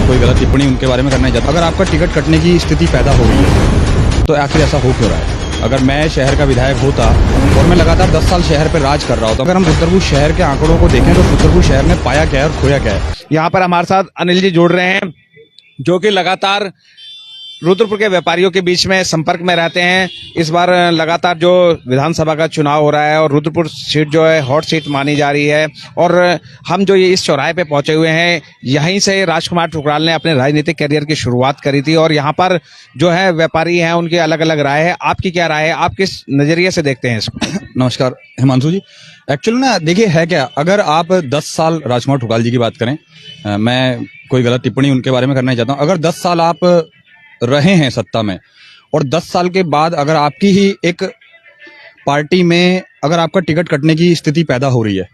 कोई गलत टिप्पणी उनके बारे में करना नहीं चाहता। अगर आपका टिकट कटने की स्थिति पैदा हो रही है तो आखिर ऐसा हो क्यों रहा है? अगर मैं शहर का विधायक होता और मैं लगातार 10 साल शहर पर राज कर रहा होता, अगर हम रुद्रपुर शहर के आंकड़ों को देखें तो रुद्रपुर शहर ने पाया क्या है और खोया क्या है। यहाँ पर हमारे साथ अनिल जी जुड़ रहे हैं, जो कि लगातार रुद्रपुर के व्यापारियों के बीच में संपर्क में रहते हैं। इस बार लगातार जो विधानसभा का चुनाव हो रहा है और रुद्रपुर सीट जो है हॉट सीट मानी जा रही है, और हम जो ये इस चौराहे पे पहुंचे हुए हैं, यहीं से राजकुमार ठुकराल ने अपने राजनीतिक करियर की शुरुआत करी थी। और यहाँ पर जो है व्यापारी हैं, उनकी अलग अलग राय है। आपकी क्या राय है, आप किस नजरिए से देखते हैं इसको? नमस्कार हिमांशु जी। एक्चुअली ना देखिए है क्या, अगर आप 10 साल राजकुमार ठुकराल जी की बात करें, मैं कोई गलत टिप्पणी उनके बारे में करना नहीं चाहता हूँ। अगर 10 साल आप रहे हैं सत्ता में और 10 साल के बाद अगर आपकी ही एक पार्टी में अगर आपका टिकट कटने की स्थिति पैदा हो रही है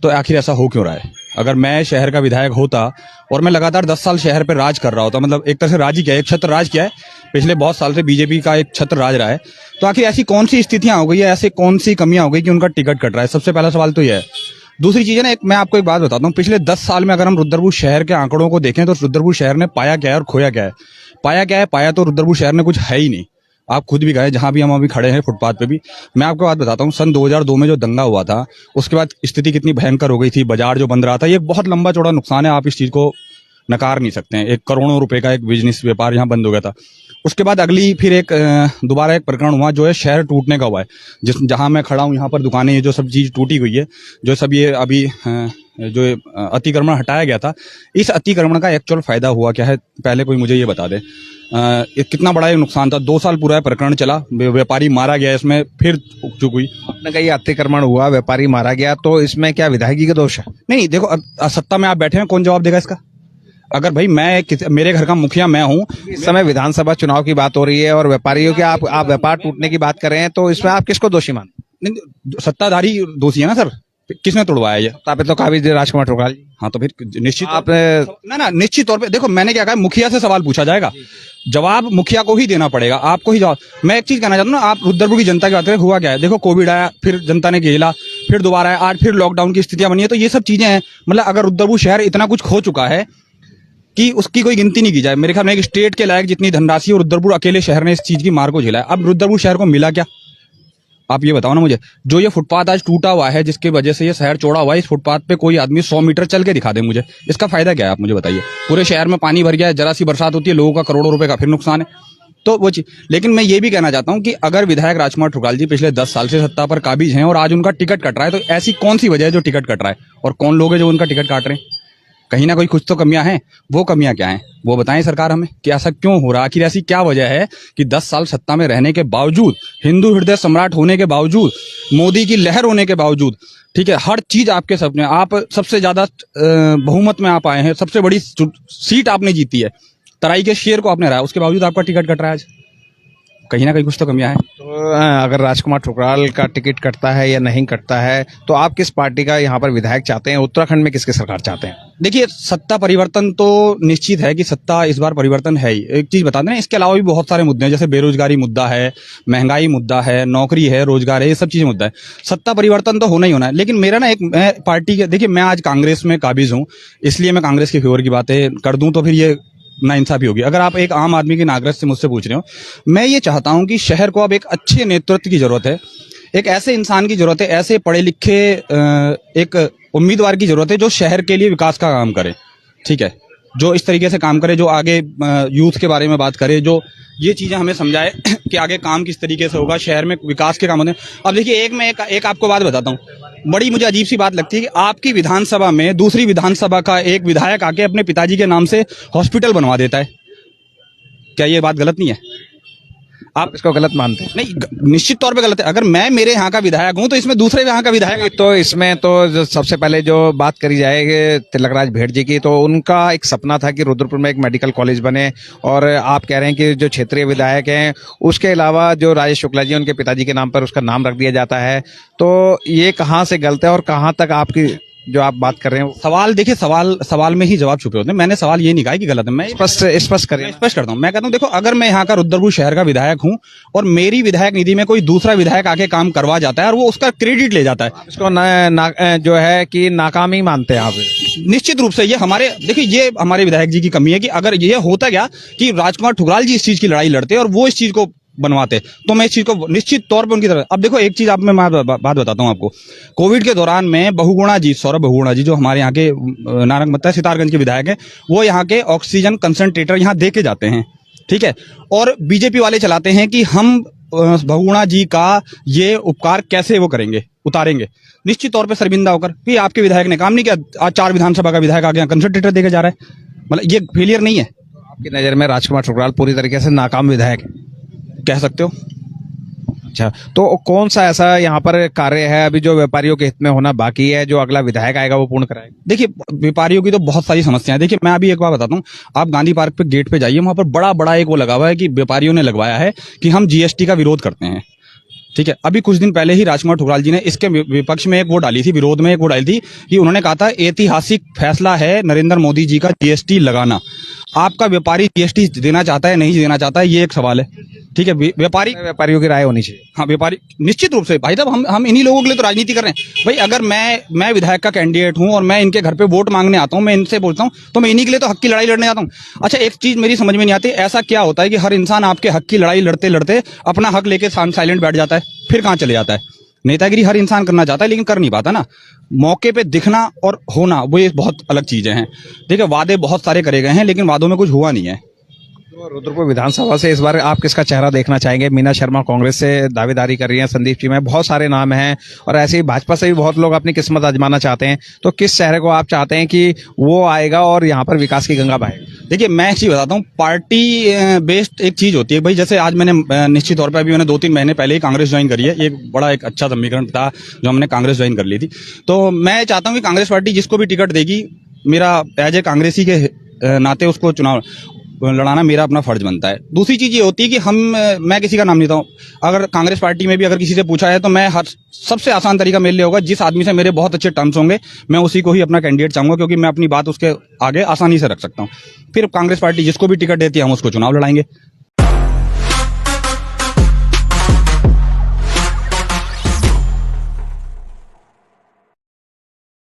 तो आखिर ऐसा हो क्यों रहा है? अगर मैं शहर का विधायक होता और मैं लगातार 10 साल शहर पे राज कर रहा होता, मतलब एक तरह से राज ही किया है, एक छत्र राज किया है, पिछले बहुत साल से बीजेपी का एक छत्र राज रहा है, तो आखिर ऐसी कौन सी स्थितियां हो गई है, ऐसी कौन सी कमियां हो गई कि उनका टिकट कट रहा है? सबसे पहला सवाल तो यह है। दूसरी चीज है ना, मैं आपको एक बात बताता हूँ, पिछले 10 साल में अगर हम रुद्रपुर शहर के आंकड़ों को देखें तो रुद्रपुर शहर ने पाया क्या है और खोया क्या है? पाया क्या है? पाया तो रुद्रपुर शहर ने कुछ है ही नहीं। आप खुद भी गए, जहां भी हम अभी खड़े हैं फुटपाथ पे भी, मैं आपको बात बताता हूँ, सन 2002 में जो दंगा हुआ था उसके बाद स्थिति कितनी भयंकर हो गई थी। बाजार जो बंद रहा था, ये एक बहुत लंबा चौड़ा नुकसान है, आप इस चीज को नकार नहीं सकते हैं। एक करोड़ों रुपए का एक बिजनेस व्यापार यहाँ बंद हो गया था। उसके बाद अगली फिर एक दोबारा एक प्रकरण हुआ जो है शहर टूटने का हुआ है, जहां मैं खड़ा हूँ यहाँ पर दुकानें, ये जो सब चीज टूटी हुई है, जो सब ये अभी जो अतिक्रमण हटाया गया था, इस अतिक्रमण का एक्चुअल फायदा हुआ क्या है? पहले कोई मुझे ये बता दे। कितना बड़ा ये नुकसान था, 2 साल पूरा प्रकरण चला, व्यापारी मारा गया, इसमें फिर चुक हुई। आपने कहा ये अतिक्रमण हुआ, व्यापारी मारा गया, तो इसमें क्या विधायकी का दोष है? नहीं देखो, सत्ता में आप बैठे हैं, कौन जवाब देगा इसका? अगर भाई मेरे घर का मुखिया मैं हूँ, इस समय विधानसभा चुनाव की बात हो रही है और व्यापारियों के आप व्यापार टूटने की बात कर रहे हैं, तो इसमें आप किसको दोषी मानते? सत्ताधारी दोषी है ना सर, किसने तोड़वाया ये? तो काबिज राजकुमार ठुकराल। हाँ तो फिर निश्चित आपने ना निश्चित तौर पे देखो, मैंने क्या कहा, मुखिया से सवाल पूछा जाएगा, जवाब मुखिया को ही देना पड़ेगा, आपको ही जवाब। मैं एक चीज कहना चाहता हूँ ना, आप रुद्रपुर की जनता की बात करें, हुआ क्या है? देखो कोविड आया, फिर जनता ने झेला, फिर दोबारा आया, आज फिर लॉकडाउन की स्थितियां बनी है, तो ये सब चीजें हैं। मतलब अगर रुद्रपुर शहर इतना कुछ खो चुका है कि उसकी कोई गिनती नहीं की जाए, मेरे ख्याल में एक स्टेट के लायक जितनी धनराशि और रुद्रपुर अकेले शहर ने इस चीज की मार को झेला है। अब रुद्रपुर शहर को मिला क्या, आप ये बताओ ना मुझे। जो ये फुटपाथ आज टूटा हुआ है, जिसकी वजह से ये शहर चौड़ा हुआ है, इस फुटपाथ पे कोई आदमी 100 मीटर चल के दिखा दे मुझे, इसका फायदा क्या है? आप मुझे बताइए। पूरे शहर में पानी भर गया है, जरा सी बरसात होती है, लोगों का करोड़ों रुपए का फिर नुकसान है। तो वो चीज, लेकिन मैं ये भी कहना चाहता हूँ कि अगर विधायक राजकुमार ठुकराल जी पिछले 10 साल से सत्ता पर काबिज हैं और आज उनका टिकट कट रहा है, तो ऐसी कौन सी वजह है जो टिकट कट रहा है, और कौन लोग हैं जो उनका टिकट काट रहे हैं? कहीं ना कोई कुछ तो कमियां हैं, वो कमियां क्या हैं वो बताएं सरकार हमें, कि ऐसा क्यों हो रहा है? आखिर ऐसी क्या वजह है कि 10 साल सत्ता में रहने के बावजूद, हिंदू हृदय सम्राट होने के बावजूद, मोदी की लहर होने के बावजूद, ठीक है, हर चीज आपके सपने, आप सबसे ज्यादा बहुमत में आप आए हैं, सबसे बड़ी सीट आपने जीती है, तराई के शेर को आपने हराया, उसके बावजूद आपका टिकट कट रहा है आज। कहीं ना कहीं कुछ तो कमियां हैं। तो अगर राजकुमार ठुकराल का टिकट कटता है या नहीं कटता है, तो आप किस पार्टी का यहाँ पर विधायक चाहते हैं? उत्तराखंड में किसकी सरकार चाहते हैं? देखिए, सत्ता परिवर्तन तो निश्चित है कि सत्ता इस बार परिवर्तन है ही। एक चीज बता दें, इसके अलावा भी बहुत सारे मुद्दे हैं, जैसे बेरोजगारी मुद्दा है, महंगाई मुद्दा है, नौकरी है, रोजगार है, ये सब चीजें मुद्दा है। सत्ता परिवर्तन तो होना ही होना है। लेकिन मेरा ना मैं पार्टी के, देखिए मैं आज कांग्रेस में काबिज हूँ, इसलिए मैं कांग्रेस के फेवर की बातें कर दूं तो फिर ये नाइंसाफी होगी। अगर आप एक आम आदमी के नागरिक से मुझसे पूछ रहे हो, मैं ये चाहता हूं कि शहर को अब एक अच्छे नेतृत्व की जरूरत है, एक ऐसे इंसान की जरूरत है, ऐसे पढ़े लिखे एक उम्मीदवार की जरूरत है जो शहर के लिए विकास का काम करे, ठीक है, जो इस तरीके से काम करे, जो आगे यूथ के बारे में बात करे, जो ये चीजें हमें समझाए कि आगे काम किस तरीके से होगा, शहर में विकास के काम होते हैं। अब देखिए, एक आपको बात बताता हूँ, बड़ी मुझे अजीब सी बात लगती है कि आपकी विधानसभा में दूसरी विधानसभा का एक विधायक आके अपने पिताजी के नाम से हॉस्पिटल बनवा देता है। क्या ये बात गलत नहीं है? आप इसको गलत मानते हैं? नहीं, निश्चित तौर पे गलत है। अगर मैं मेरे यहाँ का विधायक हूँ तो इसमें दूसरे यहाँ का विधायक, तो इसमें तो सबसे पहले जो बात करी जाएगी तिलकराज भेड़ जी की, तो उनका एक सपना था कि रुद्रपुर में एक मेडिकल कॉलेज बने, और आप कह रहे हैं कि जो क्षेत्रीय विधायक हैं उसके अलावा जो राजेश शुक्ला जी, उनके पिताजी के नाम पर उसका नाम रख दिया जाता है, तो ये कहाँ से गलत है और कहाँ तक आपकी जो आप बात कर रहे हैं सवाल देखिए, सवाल में ही जवाब छुपे होते हैं। मैंने सवाल ये नहीं कहा कि गलत है, मैं स्पष्ट करें। स्पष्ट करता हूँ। मैं कहता हूँ देखो, अगर मैं यहाँ का रुद्रपुर शहर का विधायक हूँ और मेरी विधायक निधि में कोई दूसरा विधायक आके काम करवा जाता है और वो उसका क्रेडिट ले जाता है, इसको जो है कि नाकामी मानते हैं आप? निश्चित रूप से ये हमारे, देखिए ये हमारे विधायक जी की कमी है कि अगर ये होता क्या कि राजकुमार ठुकराल जी इस चीज की लड़ाई लड़ते और वो इस चीज को बनवाते तो मैं इस चीज को निश्चित तौर पे उनकी तरफ। अब देखो एक चीज आप, मैं बात बताता हूँ आपको। कोविड के दौरान में बहुगुणा जी, सौरभ बहुगुणा जी, जो हमारे यहाँ के नारंगमत्ता सितारगंज के विधायक हैं, वो यहाँ के ऑक्सीजन कंसंट्रेटर यहाँ दे के जाते हैं, ठीक है। और बीजेपी वाले चलाते हैं कि हम बहुगुणा जी का ये उपकार कैसे वो करेंगे, उतारेंगे। निश्चित तौर पे शर्मिंदा होकर कि आपके विधायक ने काम नहीं किया, आज 4 विधानसभा का विधायक आगे कंसंट्रेटर देके जा रहा है, मतलब ये फेलियर नहीं है। आपकी नजर में राजकुमार ठुकराल पूरी तरीके से नाकाम विधायक है, कह सकते हो। अच्छा, तो कौन सा ऐसा यहाँ पर कार्य है अभी जो व्यापारियों के हित में होना बाकी है, जो अगला विधायक आएगा वो पूर्ण कराएगा? देखिए व्यापारियों की तो बहुत सारी समस्याएं। देखिए मैं अभी एक बात बताता हूँ, आप गांधी पार्क पे गेट पे जाइए, वहां पर बड़ा बड़ा एक वो लगा हुआ है कि व्यापारियों ने लगवाया है कि हम जीएसटी का विरोध करते हैं, ठीक है। अभी कुछ दिन पहले ही राजकुमार ठुकराल जी ने इसके विपक्ष में एक वो डाली थी, विरोध में एक वो डाली थी कि उन्होंने कहा था ऐतिहासिक फैसला है नरेंद्र मोदी जी का जीएसटी लगाना। आपका व्यापारी जीएसटी देना चाहता है, नहीं देना चाहता है, ये एक सवाल है, ठीक है। व्यापारियों की राय होनी चाहिए। हाँ, व्यापारी निश्चित रूप से भाई साहब, हम इन्हीं लोगों के लिए तो राजनीति कर रहे हैं भाई। अगर मैं विधायक का कैंडिडेट हूं और मैं इनके घर पे वोट मांगने आता हूं, मैं इनसे बोलता हूं, तो मैं इन्हीं के लिए तो हक की लड़ाई लड़ने आता हूं। अच्छा, एक चीज मेरी समझ में नहीं आती, ऐसा क्या होता है कि हर इंसान आपके हक की लड़ाई लड़ते लड़ते अपना हक लेके साइलेंट बैठ जाता है, फिर कहां चले जाता है? नेतागिरी हर इंसान करना चाहता है लेकिन कर नहीं पाता ना। मौके पे दिखना और होना वो ये बहुत अलग चीजें हैं। देखिए वादे बहुत सारे करे गए हैं लेकिन वादों में कुछ हुआ नहीं है। तो रुद्रपुर विधानसभा से इस बार आप किसका चेहरा देखना चाहेंगे? मीना शर्मा कांग्रेस से दावेदारी कर रही हैं, संदीप जी में बहुत सारे नाम हैं और ऐसे ही भाजपा से भी बहुत लोग अपनी किस्मत आजमाना चाहते हैं। तो किस चेहरे को आप चाहते हैं कि वो आएगा और यहाँ पर विकास की गंगा बहेगी? देखिए मैं एक चीज बताता हूँ, पार्टी बेस्ड एक चीज होती है भाई। जैसे आज मैंने निश्चित तौर पर अभी मैंने 2-3 महीने पहले ही कांग्रेस ज्वाइन करी है। एक बड़ा एक अच्छा समीकरण था जो हमने कांग्रेस ज्वाइन कर ली थी। तो मैं चाहता हूँ कि कांग्रेस पार्टी जिसको भी टिकट देगी, मेरा एज ए कांग्रेसी के नाते उसको चुनाव लड़ाना मेरा अपना फर्ज बनता है। दूसरी चीज ये होती है कि मैं किसी का नाम नहीं लेता हूँ। अगर कांग्रेस पार्टी में भी अगर किसी से पूछा है तो मैं सबसे आसान तरीका मेरे लिए होगा, जिस आदमी से मेरे बहुत अच्छे टर्म्स होंगे मैं उसी को ही अपना कैंडिडेट चाहूंगा, क्योंकि मैं अपनी बात उसके आगे आसानी से रख सकता हूँ। फिर कांग्रेस पार्टी जिसको भी टिकट देती है हम उसको चुनाव लड़ाएंगे।